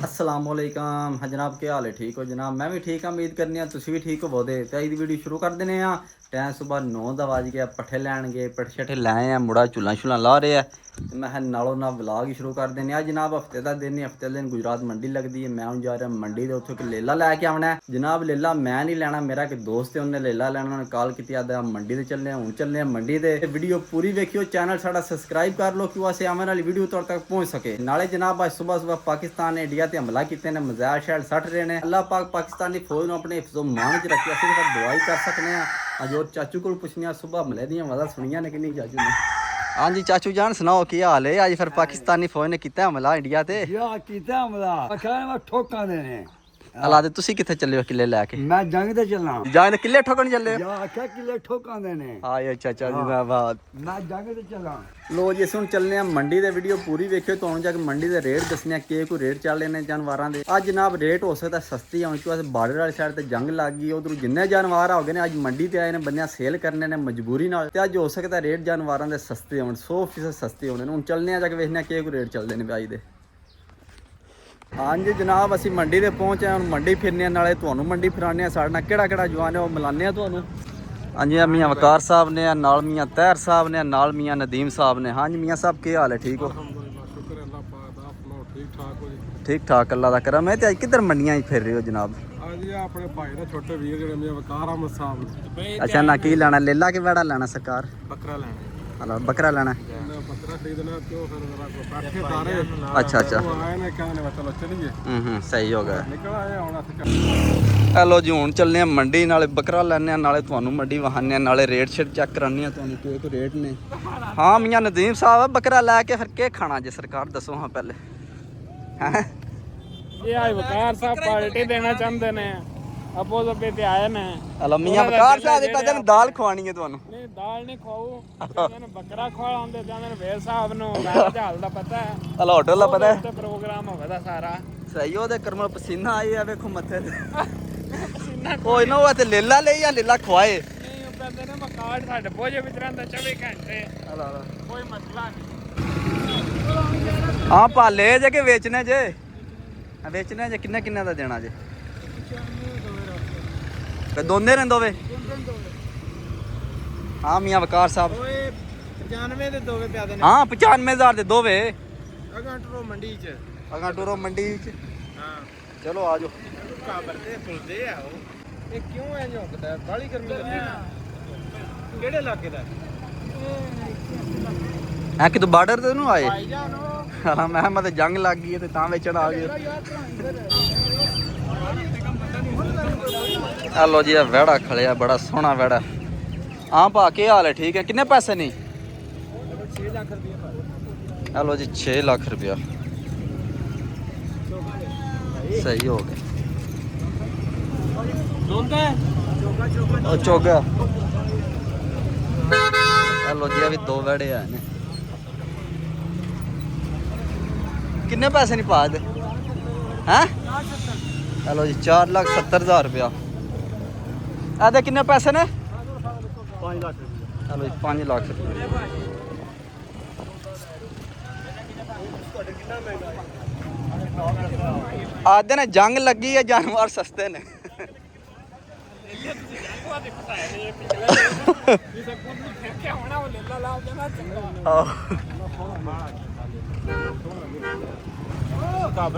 अस्सलामुअलैकुम हाँ जनाब, क्या हाल है? ठीक हो जनाब? मैं भी ठीक हाँ, उम्मीद करनी है तुसी भी ठीक हो। बोदे तो अज दी वीडियो शुरू कर देने आ। टाइम सुबह 9 दा वज गया, पट्ठे लैन गए, पट्ठे शट्ठे लाए हैं, मुड़ा चूल्हा शुल्हा ला रहे हैं। तो मैं नालों ना व्लॉग ही शुरू कर देने आ जनाब। हफ्ते का दिन ही, हफ्ते दिन गुजरात मंडी लगती है। मैं हूँ जा रहा मंडी के, उत्थों लेला लैके आना है जनाब। लेला मैं नहीं लेना, मेरा एक दोस्त है, उन्हें लेला लैना। उन्होंने कॉल की आदा मंडी से चलने, हूँ चलने मंडी से। वीडियो पूरी वेखियो, चैनल साडा सबसक्राइब कर लो क्यों असे आने वाली वीडियो तुहाडे तक पहुँच सके। नाले जनाब आज सुबह सुबह पाकिस्तान ने इंडिया ते हमला किए ने, मिसाइल शाइल सट रहे हैं। अल्लाह पाक पाकिस्तानी फौज ने अपने हिफ्जो मान च रखी, असं तो दुआ ही कर सकते हैं। अज और चाचू को पुछने सुबह हमले दी वजह सुनिया ने कि नहीं चाचू ने? हाँ जी चाचू जान सुनाओ की हाल है? अज फिर पाकिस्तानी फौज ने किया हमला इंडिया ते? हमला ठोका देने। अल्लाह दे तुसी किथे चले हो किले लैके? मैं जंग ते चलना। जान किले ठोकन चले? आख्या किले ठोका देने। हाँ ये चाचा जिंदाबाद। मैं जंग ते चलना। लो जी हम चलने मंडी दे, वीडियो पूरी वेखियो तो जाके मंडी दे रेट दसने के कोई रेट चल रहे हैं जानवरों के। अज जनाब रेट हो सकता सस्ती आने क्यों अस बार्डर वाली साइड ते जंग लग गई, उधर जिन्ने जानवर हो गए अज मंडी ते आए ने, बंदे सेल करने ने मजबूरी नाल। ते अज हो सकता रेट जानवरों के सस्ते आने, 100% सस्ते होने। हुण चलने जाके वेखने के कोई रेट चलते हैं अज दे। हाँ जी जनाब असी मंडी ते पहुंचे हैं, मंडी फिरने नाले तुहानू मंडी फिराने, साडे नाल केड़ा जवान है वो मिलाने तुहानू। हाँ जी मियाँ वकार साहब ने, नाल मियाँ तैर साहब ने, नाल मियाँ नदीम साहब ने। हाँ जी मियाँ साहब क्या हाल है? ठीक हो? ठीक ठाक अल्लाह का करम है। अज किधर मंडियां फिर रहे हो जनाब? छोटे वीर जेहड़े मियां वकार अहमद साहब ने। अच्छा ना की लेना, लेला के वेड़ा लेना सरकार? बकरा लेना। हलो बकरा लेना। बकरा खरीदना तो फिर काठे तारे। अच्छा अच्छा आए ने कहने चलो चलिए। सही हो गया। निकल आए हुण। हेलो जी हुण चलने हैं मंडी, नाले बकरा लैने, नाले तुहानू मंडी वहाने, नाले रेट शेट चेक कराने तुहानू के रेट ने। हाँ मियाँ नदीम साहब बकरा लैके फिर के खाना जे सरकार दसो हाँ पहले? हैं ये आज वकार साहब पार्टी देना चाहते ने, अपो सभे ते आए ने। हेलो मियाँ वकार साहब दे कहते दाल खवानी है तुहानू? नहीं दाल नहीं खाओ, मैंने बकरा खवाਉਂਦੇ ਜਾਂਦੇ ਨੇ ਵੇਰ ਸਾਹਿਬ ਨੂੰ। ਮੈਂ ਹਾਲ ਦਾ ਪਤਾ ਹੈ। हेलो होटल का पता है? ਤੇ ਪ੍ਰੋਗਰਾਮ ਹੋਵੇਗਾ ਸਾਰਾ। सही हो करम पसीना आई है वेखो मथे कोई ना वो ते लेला ले या लेला खवाए। ਨਹੀਂ ਉਹ ਕਹਿੰਦੇ ਨੇ ਮਕਾੜ ਸਾਡੇ ਬੋਝੇ ਵਿੱਚ ਰਹਿੰਦਾ 24 ਘੰਟੇ, ਕੋਈ ਮਸਲਾ ਨਹੀਂ। हाँ पाले जे के बेचने जे? बेचने जे किन्ने किन्ने दा देना जे? दोने ने दोवे? हाँ मियाँ वकार साहब 95 ਦੇ ਦੋਵੇਂ ਪਿਆ ਦੇ ਨੇ। हाँ 95,000 दे दोवे ਅਗਾਂ ਟਰੋ ਮੰਡੀ ਚ। अगा टूरो मंडी ਹਾਂ चलो आ जाओ। ਕਾਬਰ ਤੇ ਫੁੱਲਦੇ ਆ ਉਹ। ਇਹ ਕਿਉਂ ਐ ਝੁਕਦਾ? ਬਾਲੀ ਗਰਮੀ ਲੱਗਦੀ ਹੈ। ਕਿਹੜੇ ਇਲਾਕੇ ਦਾ? है कि तू बार्डर ते नु आए? ਭਾਈਜਾਨ ਉਹ हाँ मैं मत जंग लग गई है ते तां बेचण आ गए। हेलो जी वेड़ा खड़िया, बड़ा सोहना वेड़ा। हाँ भा के हाल है? ठीक है। किन्ने पैसे नहीं? 6 ਲੱਖ ਰੁਪਏ। हेलो जी 6 लाख रुपया सही हो गया। चौगा हेलो जी अभी 2 वेड़े आए ने। किन्ने पैसे नहीं पा दे हैं? हेलो जी 4,70,000 रुपया। आदे किन्ने पैसे ने? 5 लाख। हेलो जी 5 लाख रुपया। आदे ने जंग लगी है, जानवर सस्ते ने।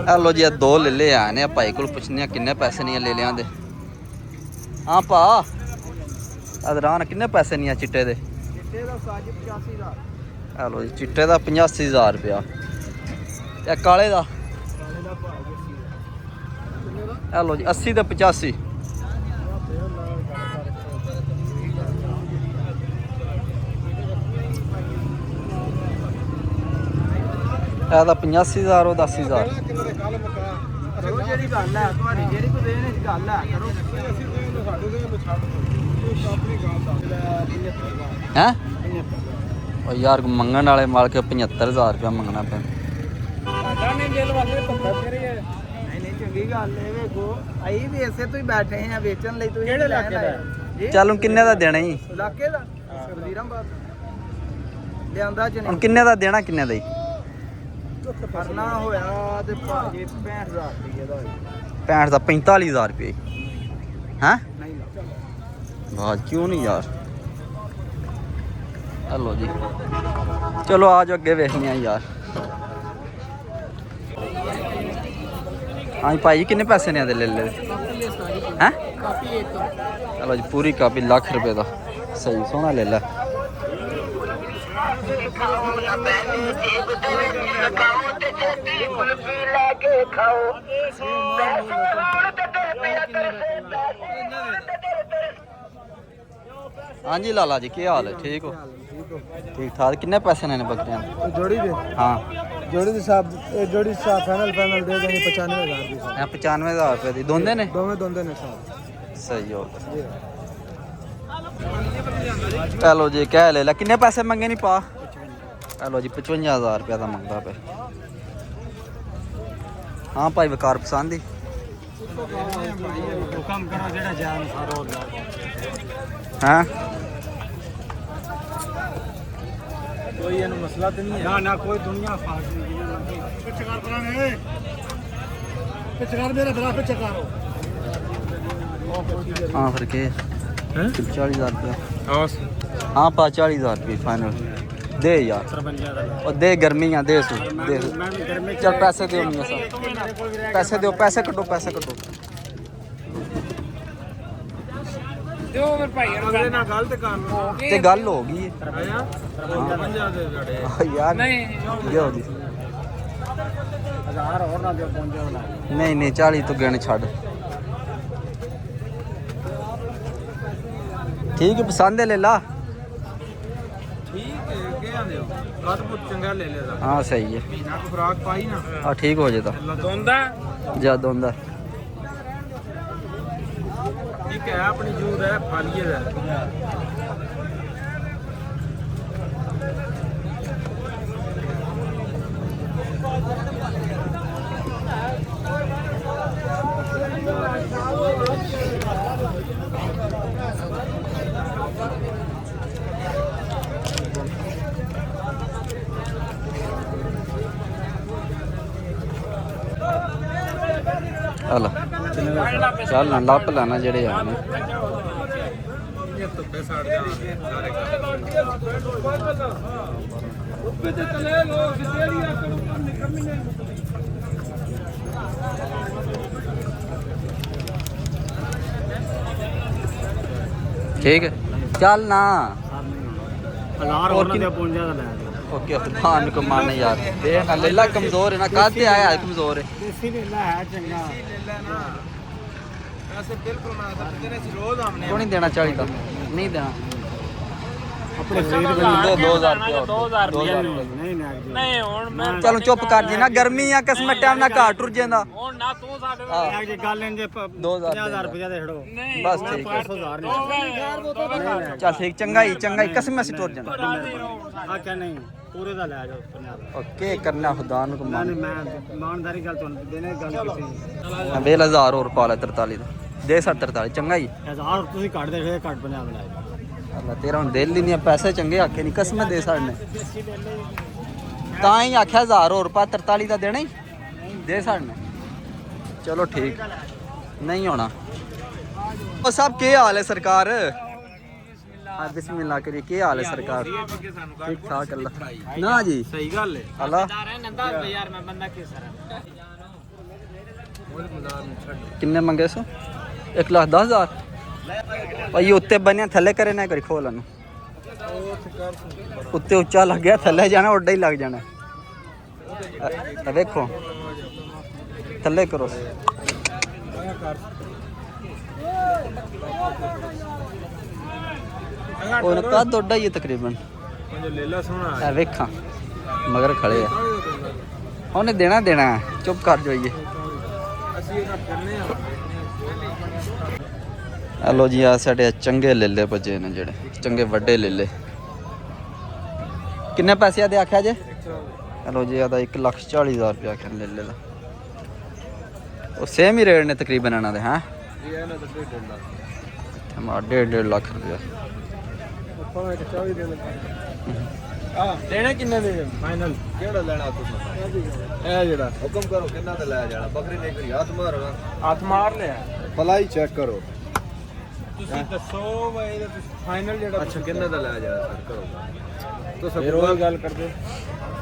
हेलो जी 2 ले ले आए ने, भाई को पुछने किन्ने पैसे नहीं ले लिया दे। हाँ भा अदरान किन्ने पैसे नहीं है चिट्टे दे? हेलो जी चिट्टे का 85,000 रुपया। काले का? हेलो जी 80 ते 85। ਇਹਦਾ 85,000 ਉਹਦਾ 80,000। ਕਰੋ ਜਿਹੜੀ ਗੱਲ ਹੈ ਤੁਹਾਡੀ, ਜਿਹੜੀ ਕੋਈ ਦੇਣ ਦੀ ਗੱਲ ਹੈ ਕਰੋ। हैं और यार मंगन वाले माल के 75,000 रुपया मंगना पे। ਸਾਡਾ ਨਹੀਂ ਦਿਲ ਵਾਲੇ ਧੱਕਾ ਕਰੀ ਹੈ। ਨਹੀਂ ਚੰਗੀ ਗੱਲ ਹੈ। ਵੇਖੋ ਅਸੀਂ ਵੀ ਇਸੇ ਤੋਂ ਹੀ ਬੈਠੇ ਹਾਂ ਵੇਚਣ ਲਈ। ਤੁਸੀਂ ਕਿਹੜੇ ਇਲਾਕੇ ਦਾ? ਚੱਲ ਹੁਣ ਕਿੰਨੇ ਦਾ ਦੇਣਾ ਜੀ? ਇਲਾਕੇ ਦਾ ਵਜ਼ੀਰਾਬਾਦ ਲਿਆਂਦਾ ਚ ਹੁਣ ਨਹੀਂ। ਕਿੰਨੇ ਦਾ ਦੇਣਾ, ਕਿੰਨੇ ਦਾ ਜੀ? ਕਰਨਾ ਹੋਇਆ ਤੇ ਭਾਜੀ 65000 ਰੁਪਏ ਦਾ ਹੋਇਆ 65 ਦਾ 45000 ਰੁਪਏ ਹੈ ਨਹੀਂ ਬਾਤ ਕਿਉਂ ਨਹੀਂ ਯਾਰ ਹਲੋ ਜੀ ਚਲੋ ਆ ਜਾਓ ਅੱਗੇ ਵੇਖਦੇ ਆ ਯਾਰ ਹਾਂ ਭਾਈ ਕਿੰਨੇ ਪੈਸੇ ਨੇ ਆਦੇ ਲੈ ਲੈ ਹੈ ਕਾਪੀ ਇੱਕ ਚਲੋ ਜੀ ਪੂਰੀ ਕਾਪੀ ਲੱਖ ਰੁਪਏ ਦਾ ਸਹੀ ਸੋਹਣਾ ਲੈ ਲੈ हाँ जी लाला जी क्या हाल है ठीक हो ठीक ठाक कितने पैसे ने बकरियां जोड़ी दे हाँ जोड़ी दे साहब जोड़ी साहब फाइनल फाइनल दे देंगे 95000 दी 95,000 रुपए दी दोंदे ने दोनों ने साहब सही हो चलो जी कह ले ला कितने पैसे मंगे नहीं पा चलो जी 55,000 रुपया का मंगता पे हाँ भाई वकार पसंद ही काम करो जेड़ा जान सारो हाँ कोई ये मसला तो नहीं है ना कोई दुनिया फास नहीं कुछ कर कराने कुछ कर मेरे बराबर कुछ करो हाँ फिर के हैं 40,000 रुपया ਹਾਂ हाँ पा 40,000 रुपये फाइनल दे यार और दे गर्मी दे सू दे सू। चल पैसे दो पैसे दो पैसे कटो ਦਿਓ ਫਿਰ ਭਾਈ ਅਗਲੇ ਨਾਲ ਗਲਤ ਕੰਮ ते गल हो गई है। ਆਇਆ 53 ਦੇ ਜੜੇ यार नहीं ये होगी 1000 ਹੋਰ ਨਾ ਦਿਓ ਪਹੁੰਚੇ ਹੋਣਾ नहीं नहीं 40 तो गिन छड़ ठीक है पसंद है ले ला ਠੀਕ ਹੈ ਕੀ ਆਂਦੇ ਹੋ ਕੱਦ ਬਹੁਤ ਚੰਗਾ ਲੈ ਲਿਆ हाँ सही है ਨਾ ਕੋ ਫਰਾਕ ਪਾਈ ਨਾ हाँ ठीक हो जाता ਲਦੋਂਦਾ जा दोंदा ਠੀਕ ਹੈ ਆਪਣੀ ਜੂਦ ਹੈ ਫਾਲੀਏ ਦਾ हलो चल ना लप लाना जेड़े आने ਇਹ ਧੁੱਪੇ ਸੜ ਜਾਣਗੇ ਸਾਰੇ ਉੱਪਰ ਤੇ ਚਲੇ ਲੋਕ ਜਿਹੜੀ ਆਕੜ ਉੱਪਰ ਨਿਕਲਣੀ ਨਹੀਂ ठीक है चल ना 1000 ਹੋਰ ਨਾ ਦਿਓ 55 ਦਾ ਲੈ ओके खान को माने यार देख ना लेला कमजोर है ना काते आया है कमजोर है ਦੇਸੀ ਨੀਲਾ ਹੈ ਚੰਗਾ ਨਾ ਐਸੇ ਬਿਲਕੁਲ ਨਾ ਤਾਂ ਤੇਰੇ ਸੀ ਰੋਜ਼ ਆਮਨੇ क्यों नहीं देना 40 का नहीं देना ਆਪਣੇ ਖਰੀਦ दो 2000 रुपया 2000 ਨਹੀਂ ਨਹੀਂ ਹੁਣ ਮੈਂ चलो चुप कर जी ना गर्मी आ किस्म टाइम ना घाट टुर जांदा ਹੁਣ ਨਾ ਤੂੰ ਸਾਡੇ हाँ। ਨਾਲ ਜੇ ਗੱਲ ਇੰਜ 2000 ਰੁਪਏ ਦੇ ਛੜੋ बस ठीक है 5000 चल ठीक चंगा ही किस्म से टुर जांदा ਆ ਕਿਆ ਨਹੀਂ ਪੂਰੇ ਦਾ ਲੈ ਜਾਓ 50 ओके करना खुदा को मान ਮੈਂ ਇਮਾਨਦਾਰੀ ਗੱਲ ਤੁਹਾਨੂੰ ਦੇਣੇ ਗੱਲ ਕਿਸੇ बेल 1000 और पा ले 43 ਦਾ ਦੇ 43 ਚੰਗਾ ਹੀ 1000 ਤੁਸੀਂ ਕੱਢ ਦੇ ਫਿਰ ਕੱਢ 50 ਲੈ ਅੱਲਾ ਤੇਰਾ ਹੁਣ ਦਿਲ ਹੀ ਨਹੀਂ ਪੈਸੇ ਚੰਗੇ ਆਖੇ ਨਹੀਂ ਕਸਮ ਦੇ ਸਾਡਨੇ ਤਾਂ ਹੀ ਆਖਿਆ 1000 ਹੋਰ ਪਾ 43 ਦਾ ਦੇਣਾ ਹੀ ਦੇ ਸਾਡਨੇ ਚਲੋ ਠੀਕ ਨਹੀਂ ਹੋਣਾ ਉਹ ਸਭ ਕੀ ਹਾਲ ਹੈ ਸਰਕਾਰ ਹਾਂ ਬਿਸਮਿਲ੍ਲਾ ਕਰੀ ਕੀ ਹਾਲ ਹੈ ਸਰਕਾਰ ਠੀਕ ਠਾਕ ਅੱਲਾ ਨਾ ਜੀ ਸਹੀ ਗੱਲ ਹੈ ਅੱਲਾ ਨੰਦਾ ਯਾਰ ਮੈਂ ਬੰਦਾ ਕਿਸ ਤਰ੍ਹਾਂ ਕਿੰਨੇ ਮੰਗੇ ਸੋ 1,10,000 ਭਾਈ ਉੱਤੇ ਬੰਨਿਆ ਥੱਲੇ ਕਰੇ ਨਾ ਕਰੀ ਖੋਲ ਨੂੰ ਉੱਤੇ ਉੱਚਾ ਲੱਗ ਗਿਆ ਥੱਲੇ ਜਾਣਾ ਉੱਡਾ ਹੀ ਲੱਗ ਜਾਣਾ ਆ ਵੇਖੋ ਥੱਲੇ ਕਰੋ ਉਹ ਕੱਦ ਉੱਡਾ ਹੀ ਹੈ ਤਕਰੀਬਨ ਲੇਲਾ ਸੋਹਣਾ ਆ ਵੇਖਾਂ ਮਗਰ ਖੜੇ ਆ ਉਹਨੇ ਦੇਣਾ ਚੁੱਪ ਕਰ ਜਾਈਏ ਅਸੀਂ ਇਹਨਾਂ ਫਿਰਨੇ ਆ ਹਲੋ ਜੀ ਆ ਸਾਡੇ ਚੰਗੇ ਲੇਲੇ ਭੱਜੇ ਨੇ ਜਿਹੜੇ ਚੰਗੇ ਵੱਡੇ ਲੇਲੇ ਕਿੰਨੇ ਪੈਸੇ ਦੇ ਆਖਿਆ ਜੇ ਹਲੋ ਜੀ ਆ ਤਾਂ 1,40,000 ਰੁਪਇਆ ਆਖਿਆ ਲੇਲੇ ਦਾ ਉਹ ਸੇਮ ਹੀ ਰੇਟ ਨੇ ਤਕਰੀਬਨ ਇਹਨਾਂ ਦੇ ਹਾਂ ਇਹ ਇਹਨਾਂ ਦਾ 1.5 ਲੱਖ ਟਮਾਟਰ 1.5 ਲੱਖ ਰੁਪਇਆ ਆਪਾਂ ਇੱਕ 40 ਦੇ ਲੱਗੇ ਲੈਣੇ ਕਿੰਨੇ ਦੇ ਫਾਈਨਲ ਕਿਹੜਾ ਲੈਣਾ ਤੁਸੀਂ ਇਹ ਜਿਹੜਾ ਹੁਕਮ ਕਰੋ ਕਿੰਨਾ ਤੇ ਲੈ ਜਾਣਾ ਬੱਕਰੀ ਨਹੀਂ ਕਰੀ ਹੱਥ ਮਾਰੋ ਹੱਥ ਮਾਰ ਲਿਆ ਫਲਾਈ ਚੈੱਕ ਕਰੋ ਤੁਸੀਂ ਦੱਸੋ ਬਈ ਤੁਸੀਂ ਫਾਈਨਲ ਜਿਹੜਾ ਅੱਛਾ ਕਿੰਨਾ ਦਾ ਲੈ ਜਾਣਾ ਸਰ ਕਰੋ ਤੁਸੀਂ ਫਿਰ ਉਹ ਗੱਲ ਕਰਦੇ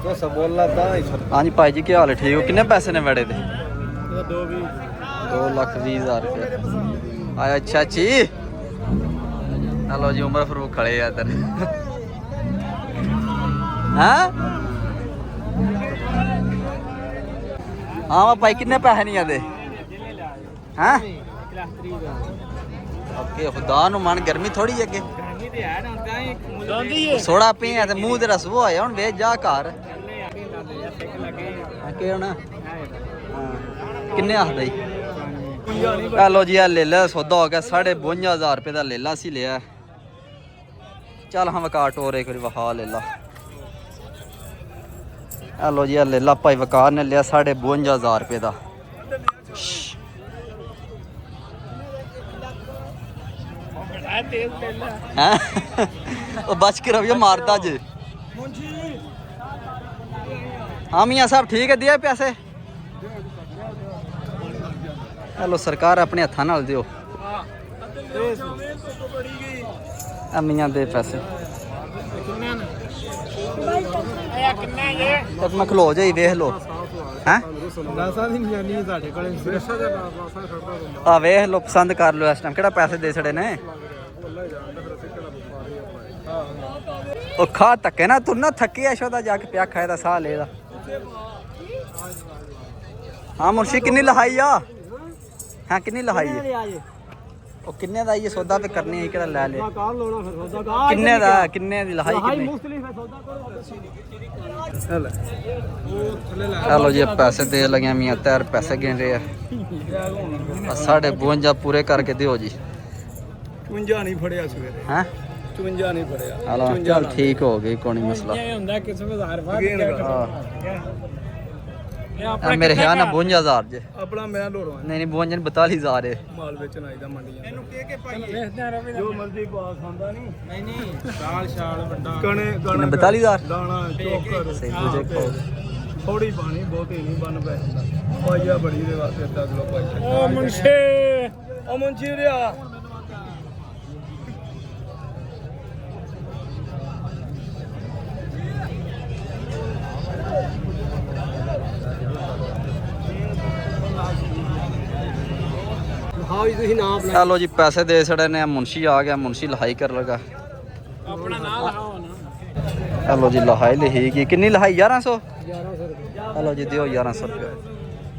ਤੁਸੀਂ ਬੋਲਣਾ ਤਾਂ ਹੀ ਹਾਂਜੀ ਭਾਈ ਜੀ ਕੀ ਹਾਲ ਹੈ? ਠੀਕ ਹੋ? ਕਿੰਨੇ ਪੈਸੇ ਨੇ ਵੜੇ ਦੇ? ਇਹਦਾ 2,20,000 रुपये आया। अच्छा जी हेलो जी उमर फरूक खड़े हैं इधर हाँ हाँ भाई किन्ने पैसे नहीं आते हैं? ओके खुदा नु मन गर्मी थोड़ी है कि सोड़ा पी है ते मुंह तेरा सुहा होया हुन वे जा घर के होना किन्ने आखदा जी? हेलो जी ले ला सौदा हो गया 52,000 रुपये का ले ला सी लिया। चल हम वकार टोर एक बार वहा ले ला। हेलो जी ले ला भाई वकार ने लिया 52,000 रुपये का। बच के रहिए मारता जी। हाँ मियाँ साहब ठीक है दिया पैसे? हेलो सरकार अपने हथा नाल दियो मियाँ दे पैसे तक मैं खलो जाई वेख लो हैं आ वेख लो पसंद कर लो इस टाइम केड़ा पैसे दे छड़े ने ओ खा धक्के ना तू ना थकी ऐशो दा जाके प्या खाए दा साह ले दा। हाँ मुर्शी किन्नी लहाई आ? हाँ किन्नी लहाई है? ओ किन्ने दा ये सौदा पे करनी है केड़ा ले ले किन्ने दा किन्ने दी लहाई किन्ने? चलो जी पैसे दे लगे मियां तैयार पैसे गिन रहे हैं 52 पूरे करके दियो जी। 52 नहीं फड़िया सवेरे हैं 52 नहीं फड़िया हेलो चल ठीक हो गई कोई नहीं मसला ये ਹੁੰਦਾ ਕਿਸੇ ਵੇ 1000 ਬਾਅਦ मेरे ख्याल ना 52,000 जे ਆਪਣਾ ਮੈਂ ਲੋੜਵਾ नहीं नहीं 52 42,000 है ਮਾਲ ਵੇਚਣ ਆਈਦਾ ਮੰਡੀਆਂ ਇਹਨੂੰ ਕੇ ਪਾਈਏ ਜੋ ਮਰਜ਼ੀ ਪਾਸ ਹੁੰਦਾ ਨਹੀਂ ਨਹੀਂ ਸ਼ਾਲ ਵੱਡਾ ਕਣੇ किन्ने 42,000 ਦਾਣਾ ਚੋਕਰ सही तुझे को ਥੋੜੀ ਪਾਣੀ ਬਹੁਤੀ ਨਹੀਂ ਬਣ ਪੈਂਦਾ ਪਾਈਆ ਬੜੀ ਦੇ ਵਾਸਤੇ 10 ਕਿਲੋ ਪਾਈ ਓ ਮੁੰਸ਼ੀ ਰਿਆ चलो जी पैसे दे छड़े ने मुंशी आ गया मुंशी लहाई कर लगा ਆਪਣਾ ਨਾਮ ਲਹਾਓ ਨਾ चलो जी लहाई लिखी किन्नी लहाई 1100 चलो जी दियो 1100 रुपये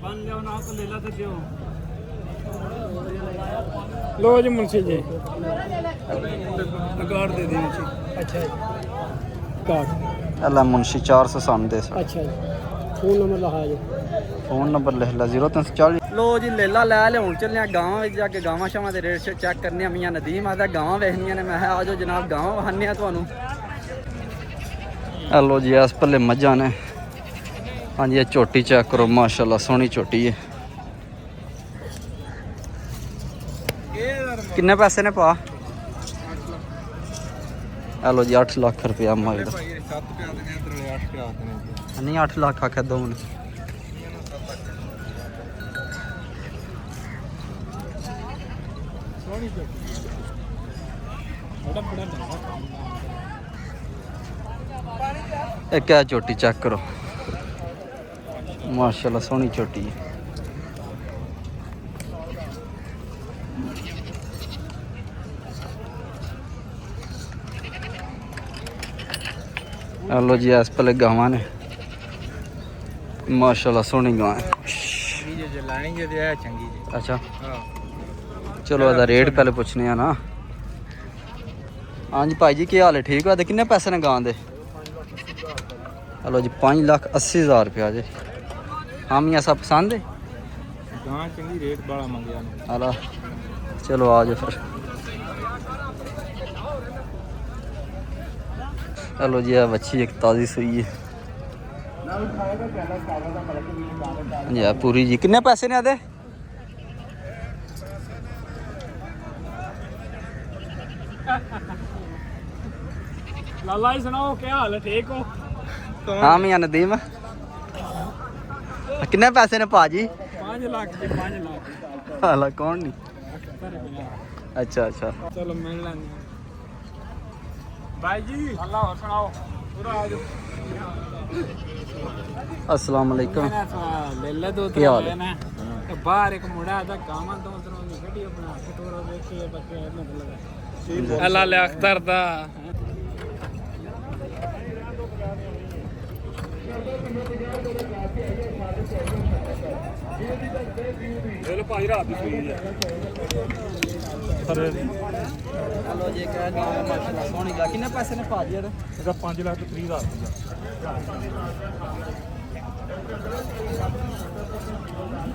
ਬਣ ਲਿਓ ਨਾ ਤਾਂ ਲੈ ਲਾ ਤੇ ਦਿਓ ਲੋ ਜੀ ਮੁੰਸ਼ੀ ਜੀ ਕਾਰਡ ਦੇ ਦੇ ਮੁੰਸ਼ੀ ਅੱਛਾ ਜੀ ਕਾਰਡ अल्लाह मुंशी 400 सन दे ਅੱਛਾ ਜੀ ਫੋਨ ਨੰਬਰ ਲਹਾ ਜੀ फोन नंबर लिख ला 0340 लो जी लेला लै ले हुन चलने गांव में जाके गावां शावां दे रेट चेक करने मियां नदीम आदा गावां वेखनियां ने मैं आ जाओ जनाब गावां वहाने तुहानू हेलो जी इस पल्ले मझां ने हाँ जी झोटी चेक करो माशाल्लाह सोहनी झोटी है किन्ने पैसे ने पा हेलो जी 8 लाख रुपया माई दा नहीं 8 लाख आख्या दो ने क्या चोटी चेक करो माशाल्लाह सोहनी चोटी है हेलो जी इस पहले गावां ने माशाल्लाह सोहनी गां है अच्छा चलो ਇਹਦਾ रेट पहले पूछने ना। हाँ जी भाई जी क्या हाल है ठीक है किन्ने पैसे ने गां दे? हेलो जी 5,80,000 रुपया जी। हाँ मियाँ सब पसंद है ਗਾਂ ਚੰਗੀ ਰੇਟ ਵਾਲਾ ਮੰਗਿਆ ਨੇ हेलो चलो आ जाओ फिर। हेलो जी बच्ची एक ताज़ी सुई है जी पूरी जी किन्ने पैसे ने आदे? ਲਾਲਾ ਜੀ ਸੁਣਾਓ ਕੀ ਹਾਲ ਹੈ ਠੀਕ ਹੋ ਹਾਂ ਮੀਆਂ ਨਦੀਮ ਕਿੰਨੇ ਪੈਸੇ ਨੇ ਭਾਜੀ 5 ਲੱਖ ਜੀ 5 ਲੱਖ ਹਾਲਾ ਕੌਣ ਨਹੀਂ ਅੱਛਾ ਅੱਛਾ ਚਲੋ ਮਿਲ ਲੈਂਦੇ ਭਾਈ ਜੀ ਅੱਲਾ ਹੋਰ ਸੁਣਾਓ ਪੂਰਾ ਆ ਜਾਓ अस्सलाम वालेकुम ਲੈ ਲੈ ਦੋ ਕੀ ਹਾਲ ਹੈ? ਨਾ ਤੇ ਬਾਹਰ ਇੱਕ ਮੁੰਡਾ ਆਦਾ ਕਾਮਾਂ ਤੋਂ ਉਧਰੋਂ ਦੀ ਵੀਡੀਓ ਬਣਾ ਕੇ ਤੋਰੋ ਦੇਖੀਏ ਬੱਚੇ ਇਹਨਾਂ ਨੂੰ ਲਗਾ ਅੱਲਾ ਲੈ ਅਖਤਰ ਦਾ ਇਹ ਲੋ ਭਾਈ ਰਾਤ ਦੀ ਸੂਈ ਹੈ हेलो जी क्या गाँव है माशाल्लाह सोनी ला कितने पैसे ने भाजी यार ਇਹਦਾ 5 ਲੱਖ 30 ਹਜ਼ਾਰ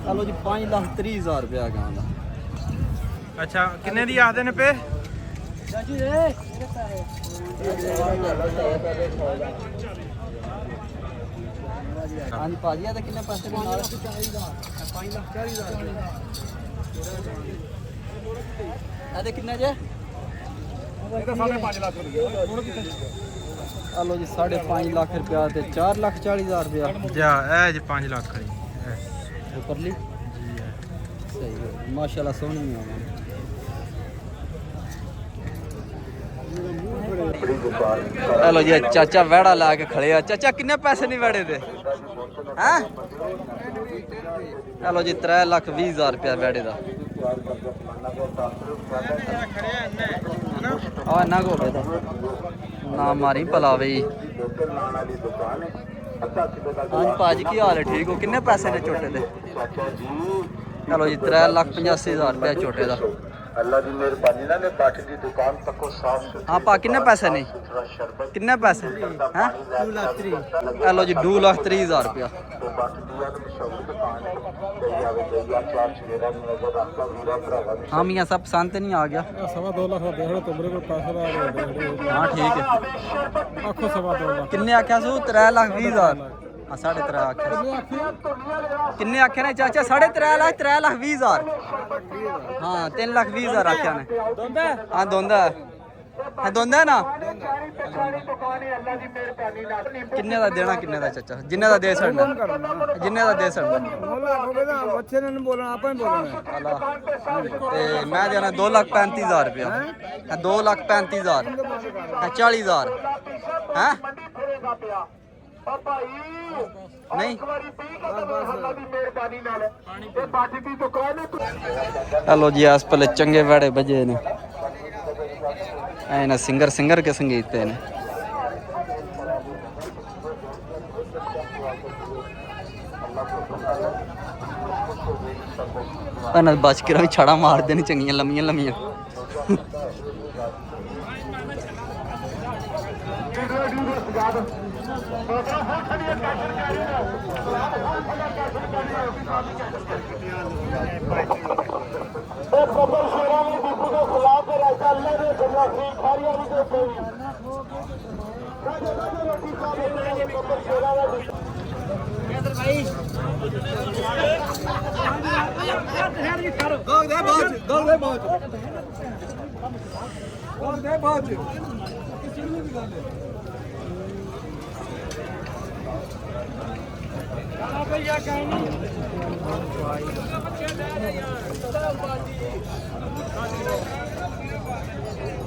हेलो जी 5,30,000 रुपया गाँव का ਅੱਛਾ ਕਿੰਨੇ ਦੀ ਆਖਦੇ ਨੇ ਪੇ हाँ जी भाजी यार कितने पैसे ने नाल 5,40,000 ਇਹਦੇ ਕਿੰਨੇ ਜੇ ਇਹਦਾ 5.5 ਲੱਖ ਰੁਪਏ ਹੁਣ ਕਿੱਥੇ हेलो जी 5.5 लाख रुपया ते 4,40,000 रुपया ਜਾ ਇਹ ਜੀ 5 ਲੱਖ ਦੀ ऊपर ली सही है माशाल्लाह सोनी है हेलो जी चाचा वेड़ा ला के खड़े आ चाचा कितने पैसे नहीं वेड़े दे हैं हेलो जी 3,20,000 रुपया वेड़े दा आ ना को बेटा ना मारी भला बई हाँ भाजी की हाल है ठीक हो कितने पैसे ने छोटे दे चलो जी 3,85,000 रुपया छोटे दा अल्लाह की मेहरबानी ना ने बाट की दुकान तक को साफ हाँ पा कितने पैसे ने कितने पैसे हैं 2,30,000 हेलो जी 2,30,000 रुपया तो बाट दिया तो मशहूर दुकान है दरिया वे दरिया चार चेहरा नजर रखता वीरा भरावा हाँ मियाँ सब पसंद तो नहीं आ गया 2.5 ਲੱਖ ਦਾ ਦੇਖ ਲਓ ਤੁਮਰੇ ਕੋਲ ਪੈਸੇ ਦਾ हाँ ठीक है ਆਖੋ 2.5 ਲੱਖ किन्ने आख्या सू 3,20,000 हाँ 3.5 आख्या किन्ने आख्या ने चाचा 3.5 लाख 3,20,000 हाँ 3,20,000 आख्या ने ਦੋਂਦਾ हाँ दोंदा है दोंदा है ना किन्ने दा देना किन्ने दा चाचा जिन्ने दा दे सकना जिन्ने दा दे सकना ਬੱਚੇ ਨੇ ਬੋਲਣਾ ਆਪਾਂ ਹੀ ਬੋਲਣਾ ते मैं देना 2,35,000 रुपया 2,35,000 40,000 हैं नहीं हेलो जी आस पहले चंगे वेड़े बजे ने ऐ ना सिंगर के संगीत ने बच के छड़ा मार देनी चंगियां लम्मियां लम्मियां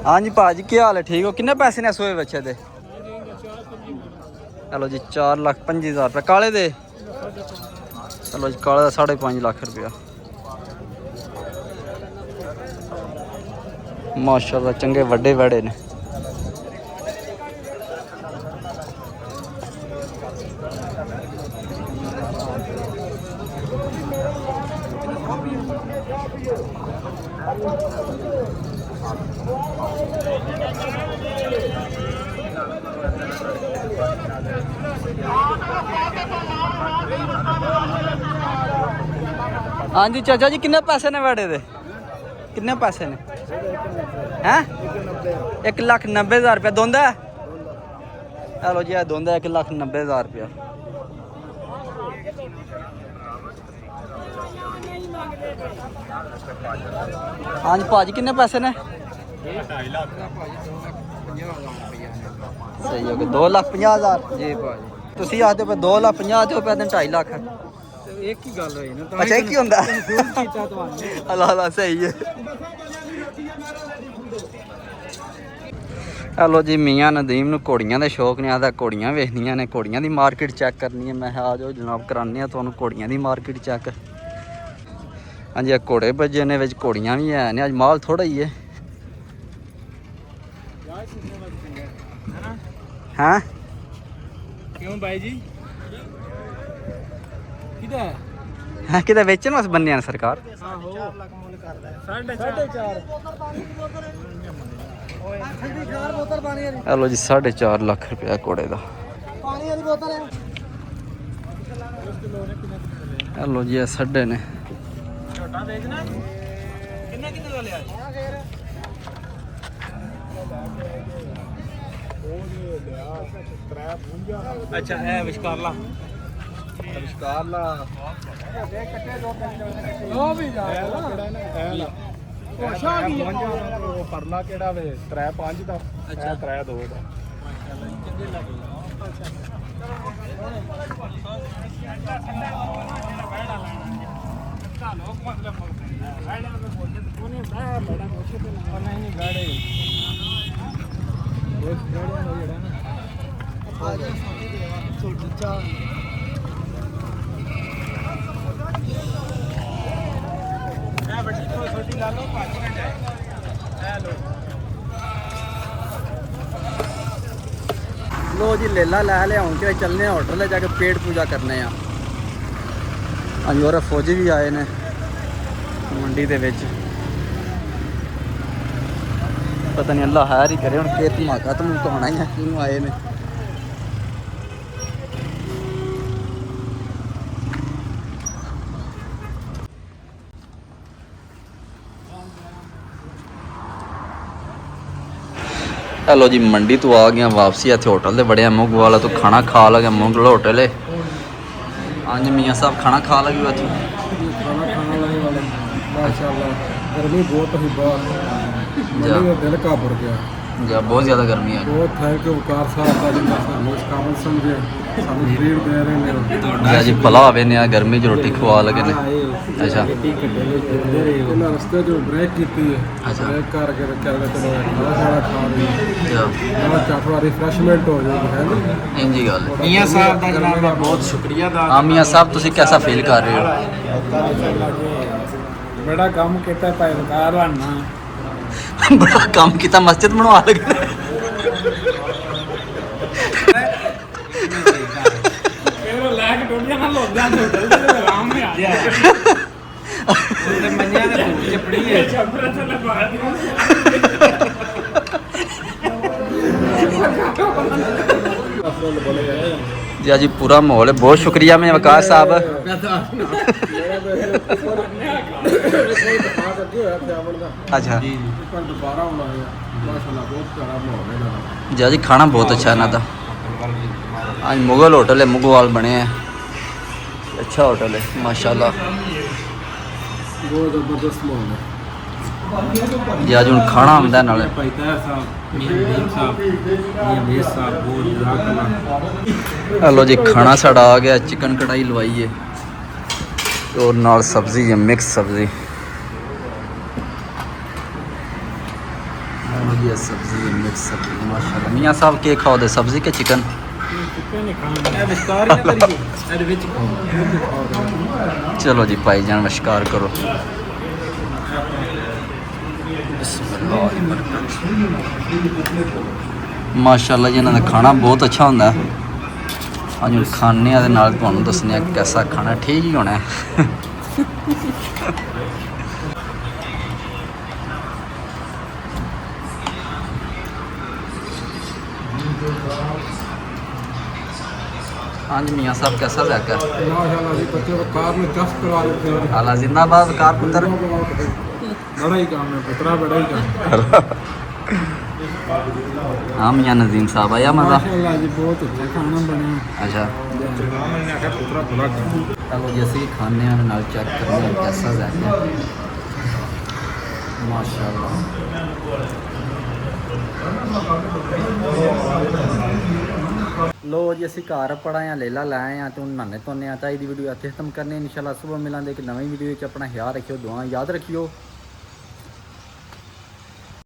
हाँ जी भाजी क्या हाल है ठीक हो किन्ने पैसे ने सोए बच्चे दे चलो जी 4,25,000 रुपये काले दे चलो जी काले का 5.5 लाख रुपया माशाल्लाह चंगे वड्डे वड़े ने हाँ जी चाचा जी किन्ने पैसे ने वेड़े दे किन्ने पैसे ने हैं 1,90,000 रुपया दोंदा है चलो जी दोंदा 1,90,000 रुपया हाँ जी भाजी किन्ने पैसे ने ਸਹੀ ਹੋ ਗਿਆ 2,50,000 ਜੀ ਭਾਜੀ ਤੁਸੀਂ ਆਖਦੇ ਪਏ 2,50,000 ਤੇ ਉਹ ਪੈ 2.5 ਲੱਖ ਤੇ ਇੱਕ ਹੀ ਗੱਲ ਹੋਈ ਨਾ ਅੱਛਾ ਇਹ ਕੀ ਹੁੰਦਾ ਕਨਫਿਊਜ਼ ਕੀਤਾ ਤੁਹਾਨੂੰ ਅੱਲਾ ਅੱਲਾ ਸਹੀ ਹੈ ਹੈਲੋ ਜੀ ਮੀਆਂ ਨਦੀਮ ਨੂੰ ਘੋੜੀਆਂ ਦਾ ਸ਼ੌਕ ਨੇ ਆਦਾ ਘੋੜੀਆਂ ਵੇਖਣੀਆਂ ਨੇ ਘੋੜੀਆਂ ਦੀ ਮਾਰਕੀਟ ਚੈੱਕ ਕਰਨੀ ਹੈ ਮੈਂ ਕਿਹਾ ਆ ਜਾਓ ਜਨਾਬ ਕਰਾਉਂਦੇ ਆ ਤੁਹਾਨੂੰ ਘੋੜੀਆਂ ਦੀ ਮਾਰਕੀਟ ਚੈੱਕ ਹਾਂਜੀ ਆ ਘੋੜੇ ਵੱਜੇ ਨੇ ਵਿੱਚ ਘੋੜੀਆਂ ਵੀ ਹੈ ਨੇ ਅੱਜ ਮਾਲ ਥੋੜਾ ਹੀ ਹੈ ਹਾਂ ਕਿਉਂ ਬਾਈ ਜੀ ਕਿਹਦਾ ਹੈ ਹਾਂ ਕਿਤੇ ਵੇਚਣ ਵਾਸਤੇ ਬੰਨਿਆ ਨੇ ਸਰਕਾਰ ਆਹੋ 4 ਲੱਖ ਮੁੱਲ ਕਰਦਾ 4.5 ਓਏ ਠੰਡੀ ਖਾਰ ਬੋਤਲ ਪਾਣੀ ਵਾਲੀ ਹੈਲੋ ਜੀ 4.5 ਲੱਖ ਰੁਪਇਆ ਘੋੜੇ ਦਾ ਪਾਣੀ ਵਾਲੀ ਬੋਤਲ ਹੈ ਹੈਲੋ ਜੀ ਇਹ ਸਾਢੇ ਨੇ ਛੋਟਾ ਵੇਚਣਾ ਕਿੰਨਾ ਦਾ ਲਿਆ ਅੱਛਾ ਹੈ ਵਿਸ਼ਕਾਰਲਾ ਉਹ ਵੀ ਜਾ ਉਹ ਪਰਲਾ ਕਿਹੜਾ ਵੇ 3-5 ਦਾ ਅੱਛਾ 3-2 ਦਾ ਲੋ ਜੀ ਲੇਲਾ ਲੈ ਲਿਆ ਹੁਣ ਕਿ ਚੱਲਨੇ ਆ ਹੋਟਲ ਜਾ ਕੇ ਪੇਟ ਪੂਜਾ ਕਰਨੇ ਆ ਹਾਂਜੀ ਹੋਰ ਫੌਜੀ ਵੀ ਆਏ ਨੇ ਮੰਡੀ ਦੇ ਵਿੱਚ ਪਤਾ ਨਹੀਂ ਅੱਲਾ ਹਾਇਰ ਹੀ ਕਰੇ ਹੁਣ ਕਿ ਧਮਾਕਾ ਤੁਹਾਨੂੰ ਕਹਾਉਣਾ ਹੀ ਆ ਕਿਉਂ ਆਏ ਨੇ हेलो जी मंडी तो आ गया वापसी इतने होटल से बड़े मुग वाला तो खाना खा लगे मुगल होटल है हाँ जी मियाँ साहब खाना खा लगे इतों खाना खाने वाले माशाल्लाह गर्मी बहुत ही बाहर मंडी में दिल का भर गया जा बहुत ज़्यादा गर्मी है बहुत है कि वकार साहब का जिंदा सानू इस कामल समझे सानू ट्रीट दे रहे ने जा जी भला होवे ने गर्मी च रोटी खवा लगे ने अच्छा इन्हें रस्ते जो ब्रेक की है अच्छा। ब्रेक करके रखा है चलो खाना शाना खा रही है जा थोड़ा थोड़ा रिफ्रेशमेंट हो जाएगी है ना इंजी गल है। मियां साहब का जनाब मैं बहुत शुक्रिया अदा हाँ मियाँ साहब तुसी कैसा फील कर रहे हो बड़ा काम किया पैरकार बनना बड़ा काम किया मस्जिद बनवा लगे लैक टोलियां ना लोग जान होटल से आराम में आ गया ਤੇ ਮੰਨਿਆ ਦੇ ਫੂਟ ਚੱਪੜੀ ਹੈ ਚੱਪੜਾ ਤੇ ਲਗਾ जी जी पूरा माहौल है बहुत शुक्रिया मैं वकार साहब अच्छा दोबारा होना है माशाल्लाह बहुत प्यारा माहौल है जी जी खाना बहुत अच्छा है ना था आज मुगल होटल है मुगवाल बने हैं अच्छा होटल है माशाल्लाह बहुत जबरदस्त माहौल है जी आज हूँ खाना आंदा नाले भाई ताया साहब मियां साहब मियां मेज साहब बहुत जज़ाकल्लाह हेलो जी खाना साड़ा आ गया चिकन कढ़ाई लवाई है और नाल सब्जी है मिक्स सब्जी हेलो जी सब्जी है मिक्स सब्जी माशाल्लाह मियाँ साहब के खाओ दे सब्जी के चिकन ਵਿਸਤਾਰ ਹੀ ਨਾ ਕਰੀਏ ਇਹਦੇ ਵਿੱਚ चलो जी भाईजान नमस्कार करो माशाल्लाह जी इन्हों का खाना बहुत अच्छा होंगे अज हम खाने तो दसने कैसा खाना ठीक ही होना है हाँ जी मियाँ साहब कैसा जाकर माशाल्लाह जी बच्चे को कार में जस्ट करवा देते हैं आला जिंदाबाद कार पुत्र बड़ा ही काम है पुत्रा बड़ा ही काम हाँ मियाँ नजीम साहब आया मजा माशाल्लाह जी बहुत अच्छा खाना बना अच्छा मैंने आखा पुत्रा बड़ा काम चलो जैसे कि खाने हैं नाल चेक करने हैं कैसा जाकर माशाल्लाह ਲੋ ਜੀ ਅਸੀਂ ਘਰ ਪੜਾਇਆ ਲੇਲਾ ਲਾਏ ਆ ਤੇ ਹੁਣ ਨਹਾਨੇ ਧੋਨੇ ਆ ਤਾਂ ਇਹਦੀ ਵੀਡੀਓ ਇੱਥੇ ਖਤਮ ਕਰਨੀ ਇਨਸ਼ਾਅੱਲਾ ਸਵੇਰ ਮਿਲਾਂਗੇ ਇੱਕ ਨਵੀਂ ਵੀਡੀਓ ਵਿੱਚ ਆਪਣਾ ਖਿਆਲ ਰੱਖਿਓ ਦੁਆ ਯਾਦ ਰੱਖਿਓ